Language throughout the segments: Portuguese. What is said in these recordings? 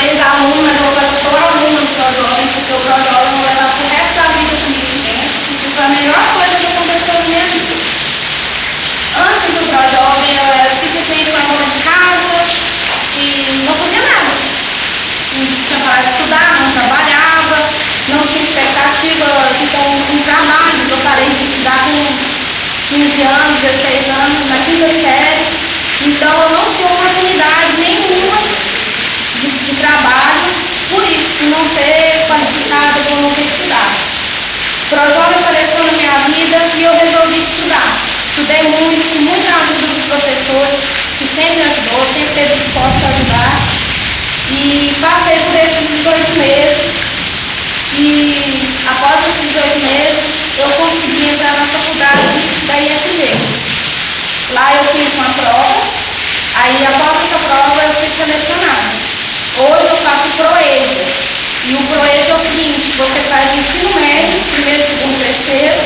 ex-aluno, mas eu agora sou aluna do ProJovem, porque o ProJovem eu vou levar pro resto da vida comigo dentro, e foi a melhor coisa que aconteceu na minha vida. Antes do ProJovem, eu era simplesmente uma dona de casa e não fazia nada. Não tinha parado de estudar, não trabalhava, não tinha expectativa de ter um trabalho. Eu parei de estudar com 15 anos, 16 anos, na quinta série. Então eu não tinha oportunidade nenhuma de trabalho, por isso, por não ser qualificada, por não ter estudado. O ProJovem apareceu na minha vida e eu resolvi estudar. Estudei muito, com muita ajuda dos professores, que sempre ajudou, sempre esteve disposto a ajudar. E passei por esses 18 meses e após esses 18 meses eu consegui entrar na faculdade da IFG. Lá eu fiz uma prova, aí após essa prova eu fui selecionada. Hoje eu faço ProEJA. E o ProEJA é o seguinte, você faz o ensino médio, primeiro, segundo, terceiro,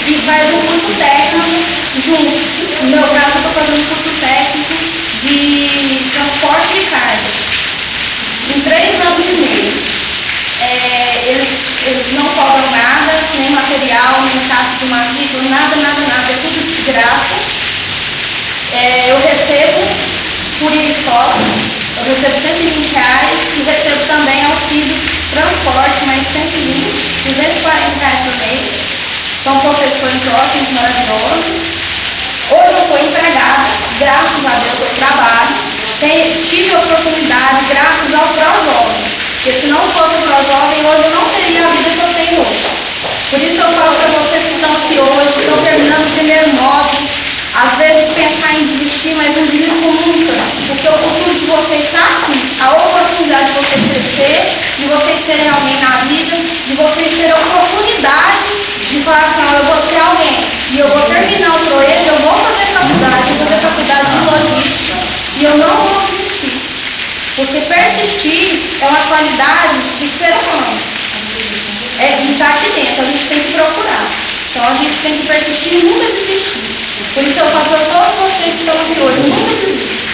e faz um curso técnico junto. No meu caso eu estou fazendo um curso técnico de transporte de cargas. Em 3 anos e meio. Eles não cobram nada, nem material, nem taxa de matrícula, nada, é tudo de graça. Eu recebo por ir à escola, eu recebo R$120 e recebo também auxílio transporte, mais 120, R$240 por mês. São professores ótimos, maravilhosos. Hoje eu estou empregada, graças a Deus eu trabalho. Tive a oportunidade graças ao ProJovem, porque se não fosse o ProJovem, hoje eu não teria a vida que eu tenho hoje. Por isso eu falo para vocês que estão aqui hoje, que estão terminando o primeiro módulo, às vezes pensar em desistir, mas não desistam nunca, porque o futuro de vocês está aqui, a oportunidade de vocês crescer, de vocês serem alguém na vida, de vocês terem a oportunidade de falar assim, eu vou ser alguém, e eu vou terminar o ProEJA, eu vou fazer faculdade de logística, e eu não vou desistir, porque persistir é uma qualidade de ser humano, e está aqui dentro, a gente tem que procurar, então a gente tem que persistir e nunca desistir. Por isso eu falo para todos vocês que estão aqui hoje, nunca desistam.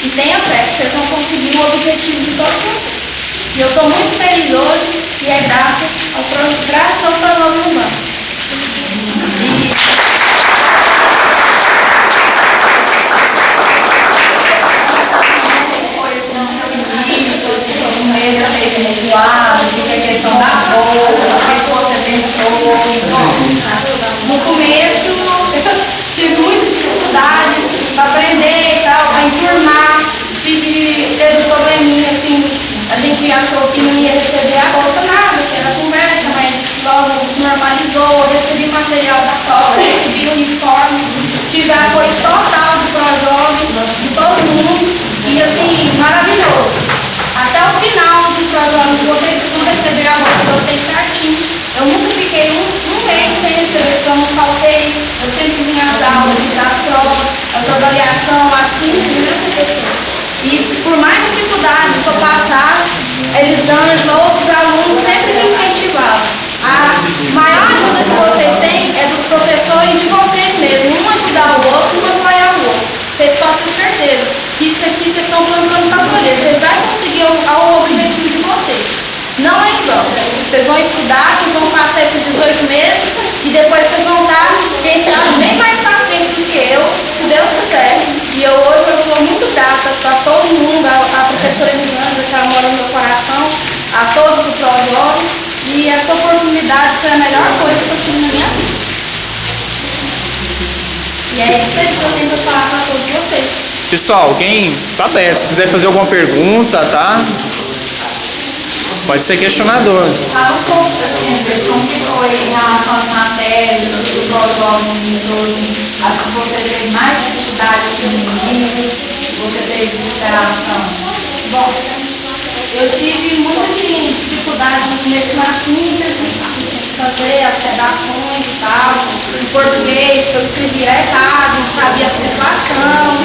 E tenha fé que vocês vão conseguir o objetivo de todos vocês. E eu estou muito feliz hoje e é graças ao ProJovem Urbano. A questão da bolsa, o que você pensou? No começo eu tive muita dificuldade para aprender e tal, para enturmar, teve um probleminha assim, a gente achou que não ia receber a bolsa nada, que era conversa, mas logo normalizou, recebi material da escola, recebi uniforme, tive apoio total do ProJovem, de todo mundo, e assim, maravilhoso. Até o final do ProJovem, vocês vão receber a bolsa de vocês certinho. Eu nunca fiquei um mês sem receber, porque eu não faltei, eu sempre vim às aulas, às provas, as avaliações, assim, não aconteceu. E por mais dificuldade que eu passasse, Elisângela, outros alunos sempre me incentivavam. A maior ajuda que vocês têm é dos professores e de vocês mesmos, um ajudar o outro, um apoiar o outro. Vocês podem ter certeza que isso aqui vocês estão plantando para colher. Vocês vão conseguir o objetivo de vocês. Não é igual. Vocês vão estudar, vocês vão passar esses 18 meses e depois vocês vão estar, quem sabe, bem mais para frente do que eu, se Deus quiser. E hoje eu estou muito grata para todo mundo, a professora Elisângela, que ela mora no meu coração, a todos do ProJovem. E essa oportunidade foi a melhor coisa que eu tive na minha vida. E é isso aí que eu tenho para falar para todos vocês. Pessoal, alguém tá aberto, se quiser fazer alguma pergunta, tá? Pode ser questionador. Fala um pouco assim, como que foi em relação às matérias, os ProJovens hoje, as que você teve mais dificuldade no início, você teve superação? Bom, eu tive muita dificuldade no começo na síntese, tinha que fazer as redações e tal, em português, que eu escrevia errado, não sabia a situação,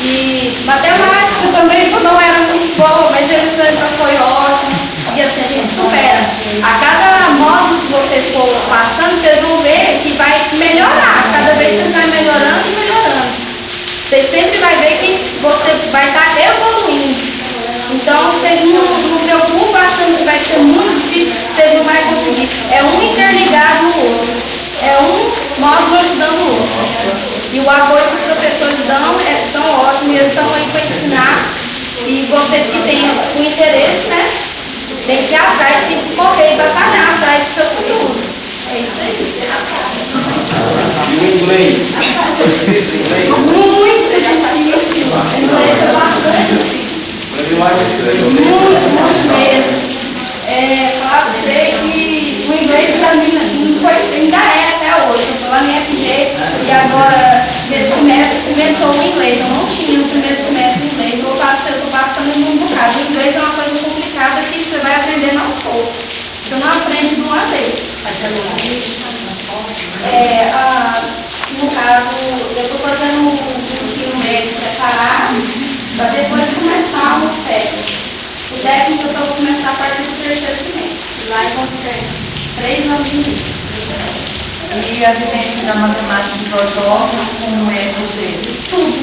e matemática também, que eu não era muito boa, mas a Elisângela foi ótima, e assim a gente supera. A cada módulo que vocês for passando, vocês vão ver que vai melhorar, cada vez vocês vão melhorando e melhorando. Vocês sempre vão ver que você vai estar evoluindo. Então, vocês não preocupam achando que vai ser muito difícil, vocês não vão conseguir. É um interligado no outro. É um módulo ajudando o outro. E o apoio que os professores dão são ótimos, eles estão aí para ensinar. E vocês que têm o interesse, né? Tem que ir atrás, tem que correr e batalhar atrás do seu futuro. É isso aí. E o inglês? É difícil o inglês? Muito difícil. O inglês é bastante difícil. Muito mesmo. Falar pra você que o inglês pra mim ainda é até hoje. Eu tô lá na FG e agora, nesse semestre, começou o inglês. Eu não tinha no primeiro semestre inglês. Eu tô passando um bocado. O inglês é uma coisa complicada que você vai aprendendo aos poucos. Você não aprende de uma vez. No caso, eu estou fazendo o ensino médio preparado para depois começar o técnico. O técnico eu só vou começar a partir do terceiro semestre. Lá vão ter 3 anos e meio. E a vivência da matemática de protótipo, como é você? Tudo.